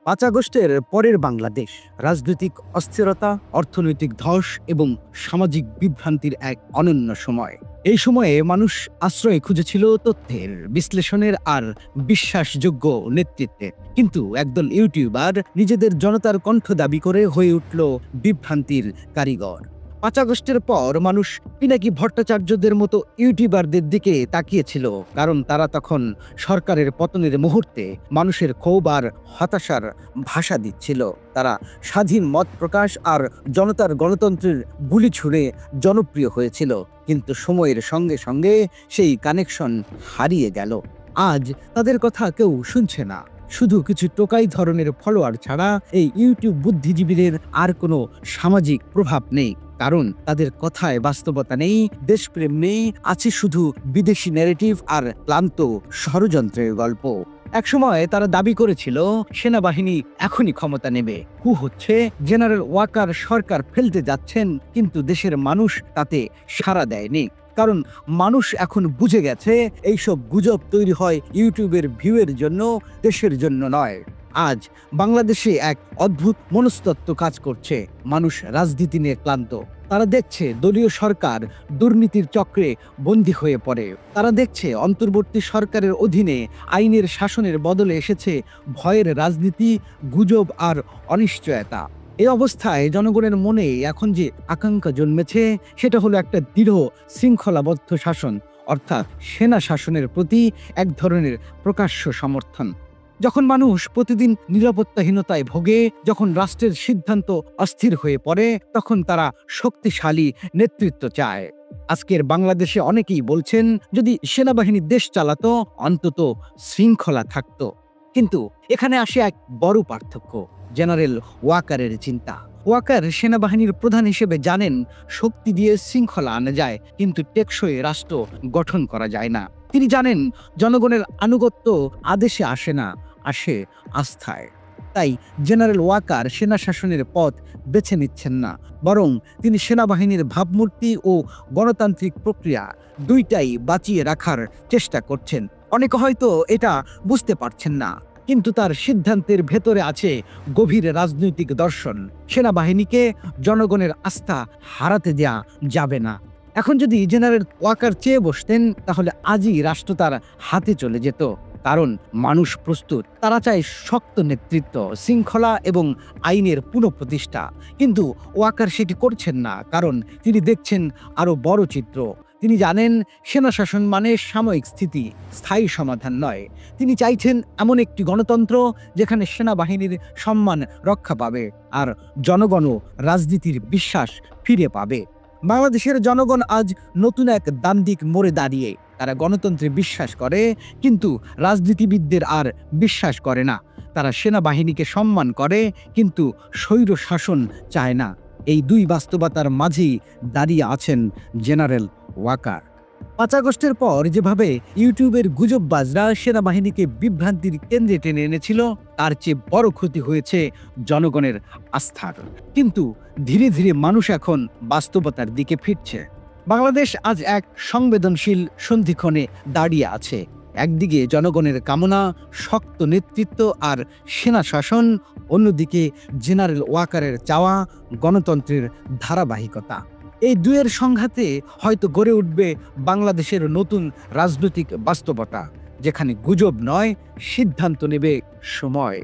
৫ আগস্টের পরের বাংলাদেশ রাজনৈতিক অস্থিরতা, অর্থনৈতিক ধস এবং সামাজিক বিভ্রান্তির এক অনন্য সময়। এই সময়ে মানুষ আশ্রয় খুঁজেছিল তথ্যের, বিশ্লেষণের আর বিশ্বাসযোগ্য নেতৃত্বের। কিন্তু একদল ইউটিউবার নিজেদের জনতার কণ্ঠ দাবি করে হয়ে উঠল বিভ্রান্তির কারিগর। ৫ আগস্টের পর মানুষ পিনাকি ভট্টাচার্যদের মতো ইউটিউবারদের দিকে তাকিয়েছিল, কারণ তারা তখন সরকারের পতনের মুহূর্তে মানুষের ক্ষোভ আর হতাশার ভাষা দিচ্ছিল। তারা স্বাধীন মত প্রকাশ আর জনতার গণতন্ত্রের বুলি ছুঁড়ে জনপ্রিয় হয়েছিল, কিন্তু সময়ের সঙ্গে সঙ্গে সেই কানেকশন হারিয়ে গেল। আজ তাদের কথা কেউ শুনছে না। শুধু কিছু টোকাই ধরনের ফলোয়ার ছাড়া এই ইউটিউব বুদ্ধিজীবীদের আর কোনো সামাজিক প্রভাব নেই, কারণ তাদের কথায় বাস্তবতা নেই, দেশপ্রেম নেই, আছে শুধু বিদেশি ন্যারেটিভ আর ক্লান্ত ষড়যন্ত্রের গল্প। একসময় তারা দাবি করেছিল সেনাবাহিনী এখনই ক্ষমতা নেবে, কু হচ্ছে, জেনারেল ওয়াকার সরকার ফেলতে যাচ্ছেন, কিন্তু দেশের মানুষ তাতে সাড়া দেয়নি। কারণ মানুষ এখন বুঝে গেছে এইসব গুজব তৈরি হয় ইউটিউবের ভিউয়ের জন্য, দেশের জন্য নয়। আজ বাংলাদেশে এক অদ্ভুত মনস্তত্ত্ব কাজ করছে। মানুষ রাজনীতি নিয়ে ক্লান্ত। তারা দেখছে দলীয় সরকার দুর্নীতির চক্রে বন্দী হয়ে পড়ে। তারা দেখছে অন্তর্বর্তী সরকারের অধীনে আইনের শাসনের বদলে এসেছে ভয়ের রাজনীতি, গুজব আর অনিশ্চয়তা। এই অবস্থায় জনগণের মনে এখন যে আকাঙ্ক্ষা জন্মেছে সেটা হলো একটা দৃঢ় শৃঙ্খলাবদ্ধ শাসন, অর্থাৎ সেনা শাসনের প্রতি এক ধরনের প্রকাশ্য সমর্থন। যখন মানুষ প্রতিদিন নিরাপত্তাহীনতায় ভোগে, যখন রাষ্ট্রের সিদ্ধান্ত অস্থির হয়ে পড়ে, তখন তারা শক্তিশালী নেতৃত্ব চায়। আজকের বাংলাদেশে অনেকেই বলছেন যদি সেনাবাহিনী দেশ চালাতো অন্তত শৃঙ্খলা থাকতো। কিন্তু এখানে আসে এক বড় পার্থক্য, জেনারেল ওয়াকারের চিন্তা। ওয়াকার সেনাবাহিনীর প্রধান হিসেবে জানেন শক্তি দিয়ে শৃঙ্খলা আনা যায়, কিন্তু টেকসই রাষ্ট্র গঠন করা যায় না। তিনি জানেন জনগণের আনুগত্য আদেশে আসে না, আসে আস্থায়। তাই জেনারেল ওয়াকার সেনা শাসনের পথ বেছে নিচ্ছেন না, বরং তিনি সেনাবাহিনীর ভাবমূর্তি ও গণতান্ত্রিক প্রক্রিয়া দুইটাই বাঁচিয়ে রাখার চেষ্টা করছেন। অনেকে হয়তো এটা বুঝতে পারছেন না, কিন্তু তার সিদ্ধান্তের ভেতরে আছে গভীর রাজনৈতিক দর্শন। সেনাবাহিনীকে জনগণের আস্থা হারাতে দেয়া যাবে না। এখন যদি জেনারেল ওয়াকার চেয়ে বসতেন, তাহলে আজই রাষ্ট্র তার হাতে চলে যেত, কারণ মানুষ প্রস্তুত। তারা চায় শক্ত নেতৃত্ব, শৃঙ্খলা এবং আইনের পুনঃপ্রতিষ্ঠা। কিন্তু ওয়াকার সেটি করছেন না, কারণ তিনি দেখছেন আরো বড় চিত্র। তিনি জানেন সেনা শাসন মানে সাময়িক স্থিতি, স্থায়ী সমাধান নয়। তিনি চাইছেন এমন একটি গণতন্ত্র যেখানে সেনাবাহিনীর সম্মান রক্ষা পাবে আর জনগণও রাজনীতির বিশ্বাস ফিরে পাবে। বাংলাদেশের জনগণ আজ নতুন এক দ্বান্দ্বিক মোড়ে দাঁড়িয়ে। তারা গণতন্ত্রে বিশ্বাস করে, কিন্তু রাজনীতিবিদদের আর বিশ্বাস করে না। তারা সেনাবাহিনীকে সম্মান করে, কিন্তু স্বৈর শাসন চায় না। এই দুই বাস্তবতার মাঝেই দাঁড়িয়ে আছেন জেনারেল ওয়াকার। ৫ আগস্টের পর যেভাবে ইউটিউবের গুজববাজরা সেনাবাহিনীকে বিভ্রান্তির কেন্দ্রে টেনে এনেছিল, তার চেয়ে বড় ক্ষতি হয়েছে জনগণের আস্থার। কিন্তু ধীরে ধীরে মানুষ এখন বাস্তবতার দিকে ফিরছে। বাংলাদেশ আজ এক সংবেদনশীল সন্ধিক্ষণে দাঁড়িয়ে আছে। একদিকে জনগণের কামনা, শক্ত নেতৃত্ব আর সেনা শাসন, অন্যদিকে জেনারেল ওয়াকারের চাওয়া গণতন্ত্রের ধারাবাহিকতা। এই দুয়ের সংঘাতে হয়তো গড়ে উঠবে বাংলাদেশের নতুন রাজনৈতিক বাস্তবতা, যেখানে গুজব নয়, সিদ্ধান্ত নেবে সময়।